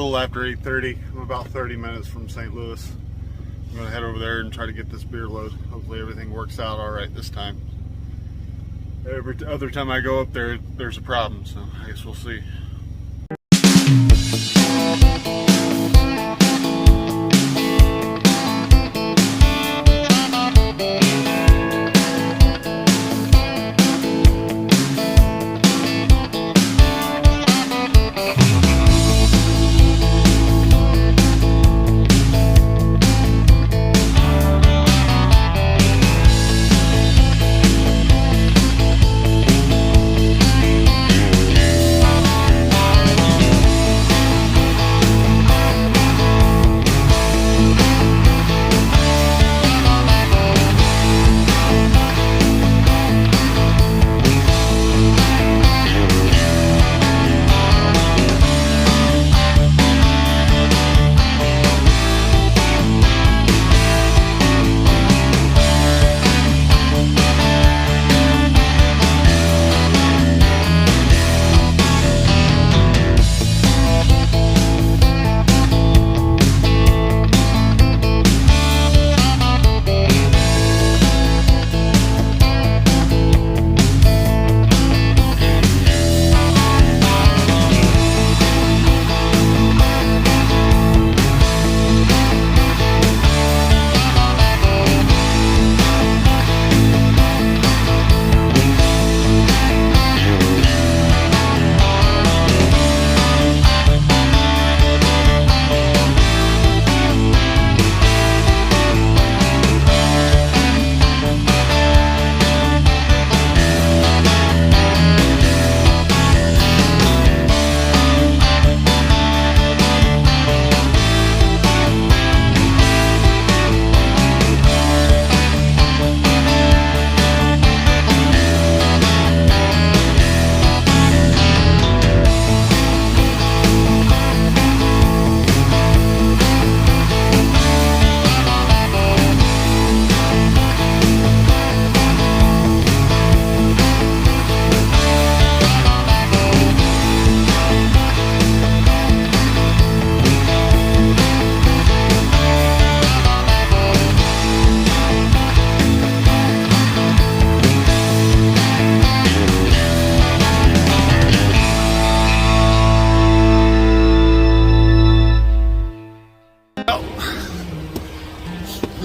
little after 8:30. I'm about 30 minutes from St. Louis. I'm gonna head over there and try to get this beer load. Hopefully everything works out all right this time. Every other time I go up there, there's a problem, so I guess we'll see.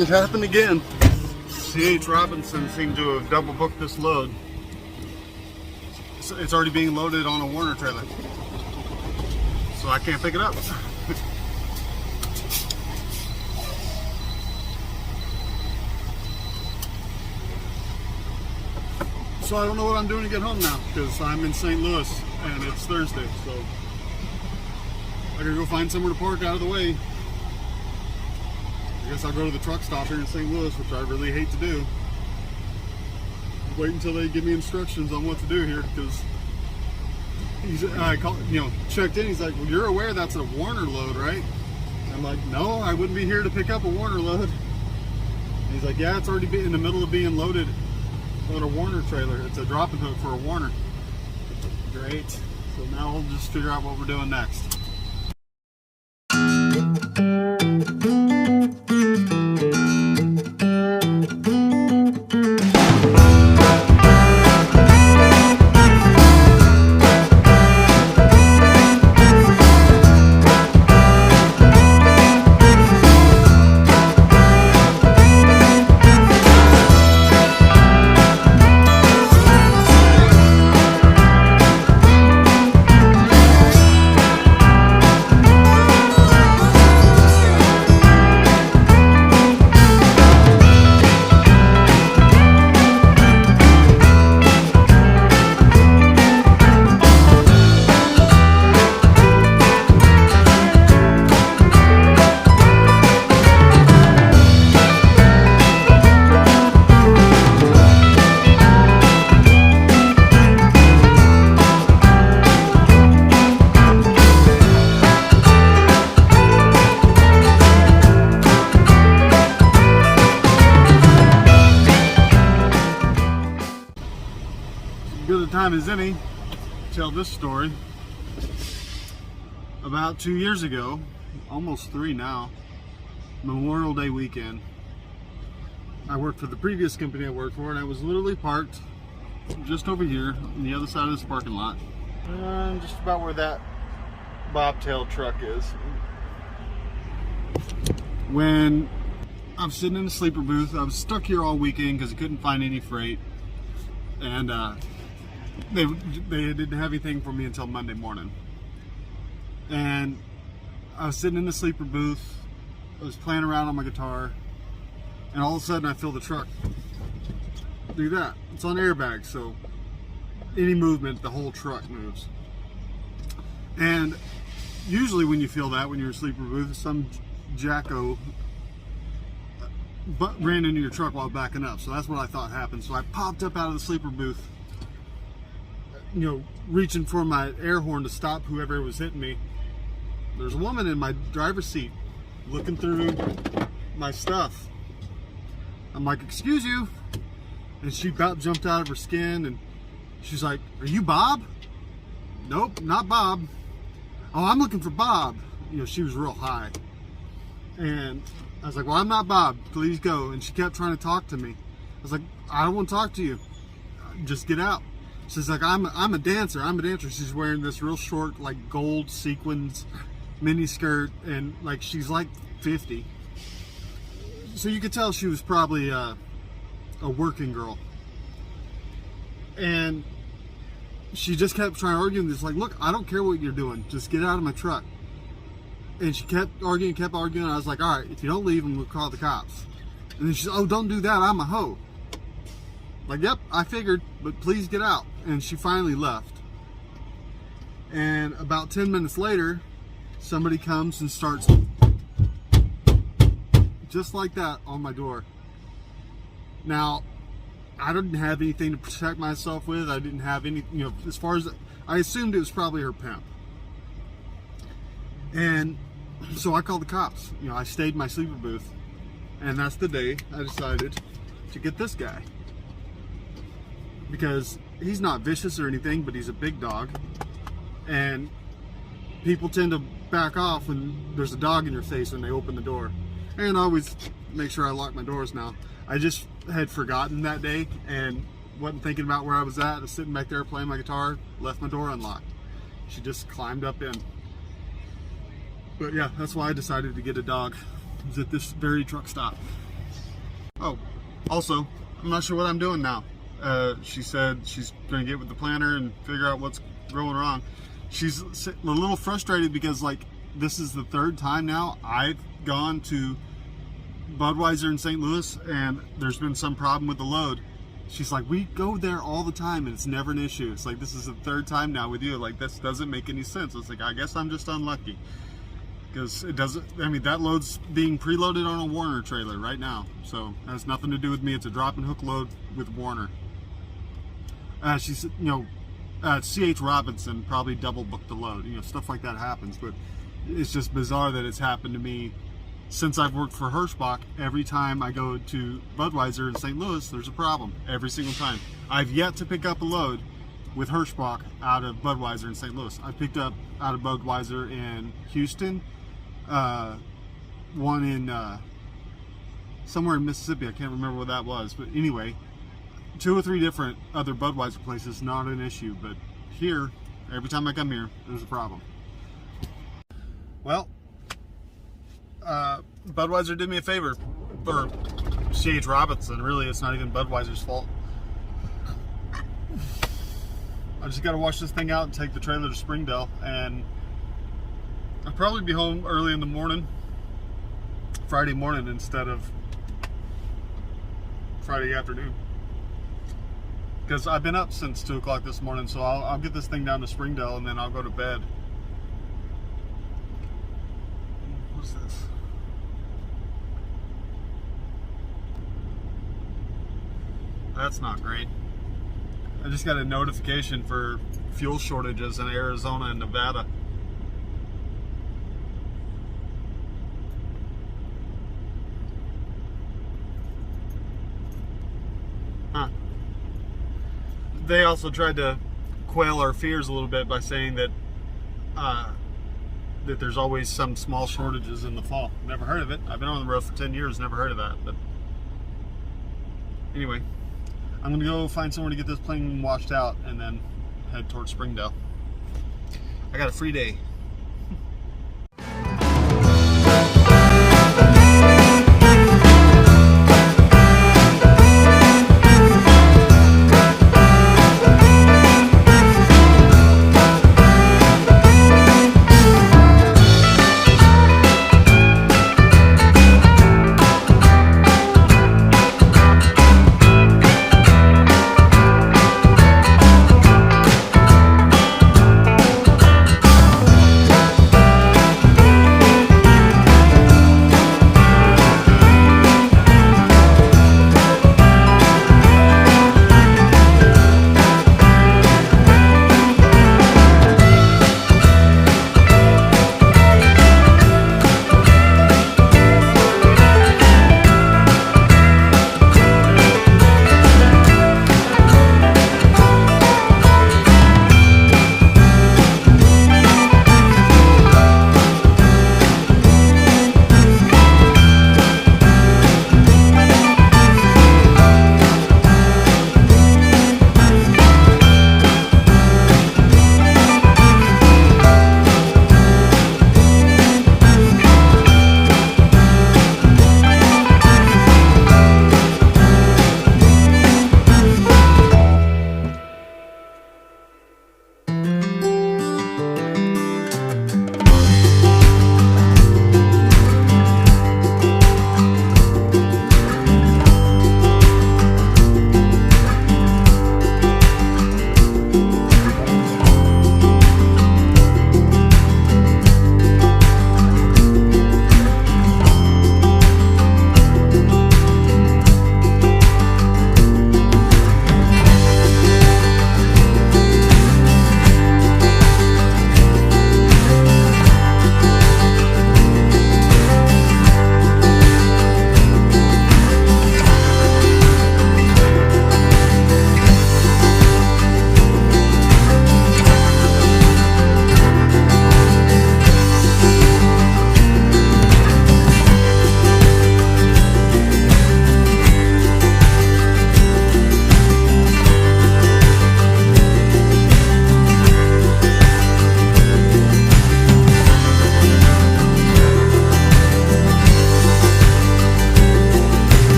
It happened again. C.H. Robinson seemed to have double booked this load. It's already being loaded on a Werner trailer, so I can't pick it up. So I don't know what I'm doing to get home now, because I'm in St. Louis and it's Thursday, so I gotta go find somewhere to park out of the way. I guess I'll go to the truck stop here in St. Louis, which I really hate to do. Wait until they give me instructions on what to do here, because checked in. He's like, "Well, you're aware that's a Werner load, right?" And I'm like, "No, I wouldn't be here to pick up a Werner load." And he's like, "Yeah, it's already in the middle of being loaded on a Werner trailer. It's a dropping hook for a Werner." Great. So now we'll just figure out what we're doing next. Good a time as any to tell this story about 2 years ago, almost 3 now, Memorial Day weekend, I worked for the previous company I worked for, and I was literally parked just over here on the other side of this parking lot, just about where that bobtail truck is. When I was sitting in the sleeper booth, I was stuck here all weekend because I couldn't find any freight, and they didn't have anything for me until Monday morning. And I was sitting in the sleeper booth, I was playing around on my guitar, and all of a sudden I feel the truck do that. It's on airbags, so any movement, the whole truck moves. And usually when you feel that, when you're in a sleeper booth, some jacko ran into your truck while backing up. So that's what I thought happened. So I popped up out of the sleeper booth, reaching for my air horn to stop whoever was hitting me. There's a woman in my driver's seat looking through my stuff. I'm like, excuse you. And she about jumped out of her skin, and she's like, are you Bob? Nope, not Bob. Oh, I'm looking for Bob. She was real high. And I was like, well, I'm not Bob. Please go. And she kept trying to talk to me. I was like, I don't want to talk to you. Just get out. She's like, I'm a dancer. I'm a dancer. She's wearing this real short, like gold sequins mini skirt, and like she's like 50. So you could tell she was probably a working girl. And she just kept trying to argue, and just like, look, I don't care what you're doing. Just get out of my truck. And she kept arguing. And I was like, all right, if you don't leave, we'll call the cops. And then she's, oh, don't do that. I'm a hoe. Like, yep, I figured, but please get out. And she finally left. And about 10 minutes later, somebody comes and starts just like that on my door. Now, I didn't have anything to protect myself with. I didn't have any, as far as, I assumed it was probably her pimp. And so I called the cops. I stayed in my sleeper booth, and that's the day I decided to get this guy, because he's not vicious or anything, but he's a big dog, and people tend to back off when there's a dog in your face when they open the door. And I always make sure I lock my doors now. I just had forgotten that day and wasn't thinking about where I was at. I was sitting back there playing my guitar, left my door unlocked. She just climbed up in. But yeah, that's why I decided to get a dog. It was at this very truck stop. Oh, also, I'm not sure what I'm doing now. She said she's going to get with the planner and figure out what's going wrong. She's a little frustrated because, like, this is the third time now I've gone to Budweiser in St. Louis and there's been some problem with the load. She's like, we go there all the time and it's never an issue. It's like, this is the third time now with you. Like, this doesn't make any sense. It's like, I guess I'm just unlucky. Because it doesn't, that load's being preloaded on a Warner trailer right now. So it has nothing to do with me. It's a drop and hook load with Warner. She said, C.H. Robinson probably double booked the load. Stuff like that happens. But it's just bizarre that it's happened to me since I've worked for Hirschbach. Every time I go to Budweiser in St. Louis, there's a problem. Every single time. I've yet to pick up a load with Hirschbach out of Budweiser in St. Louis. I picked up out of Budweiser in Houston, one in somewhere in Mississippi. I can't remember what that was, but anyway, 2 or 3 different other Budweiser places, not an issue. But here, every time I come here, there's a problem. Well, Budweiser did me a favor, or C.H. Robinson. Really, it's not even Budweiser's fault. I just got to wash this thing out and take the trailer to Springdale, and I'll probably be home early in the morning, Friday morning, instead of Friday afternoon, because I've been up since 2 o'clock this morning. So I'll get this thing down to Springdale and then I'll go to bed. What's this? That's not great. I just got a notification for fuel shortages in Arizona and Nevada. Huh. They also tried to quell our fears a little bit by saying that that there's always some small shortages in the fall. Never heard of it. I've been on the road for 10 years, never heard of that. But anyway, I'm gonna go find somewhere to get this plane washed out and then head towards Springdale. I got a free day.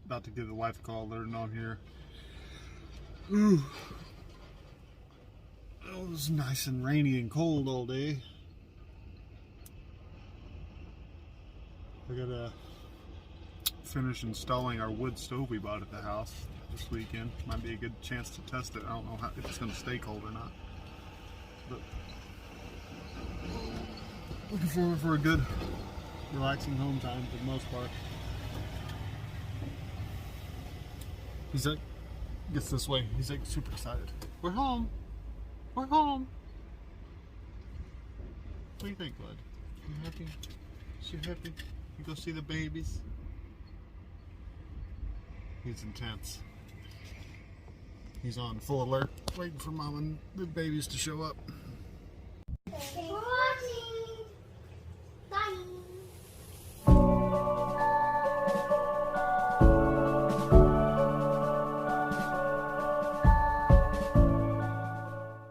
About to give the wife a call, let her know I'm here. Ooh. It was nice and rainy and cold all day. I gotta finish installing our wood stove we bought at the house this weekend. Might be a good chance to test it. I don't know if it's gonna stay cold or not. But looking forward for a good, relaxing home time for the most part. He's like, gets this way. He's like super excited. We're home. We're home. What do you think, bud? You happy? You happy? You go see the babies? He's intense. He's on full alert, waiting for mom and the babies to show up.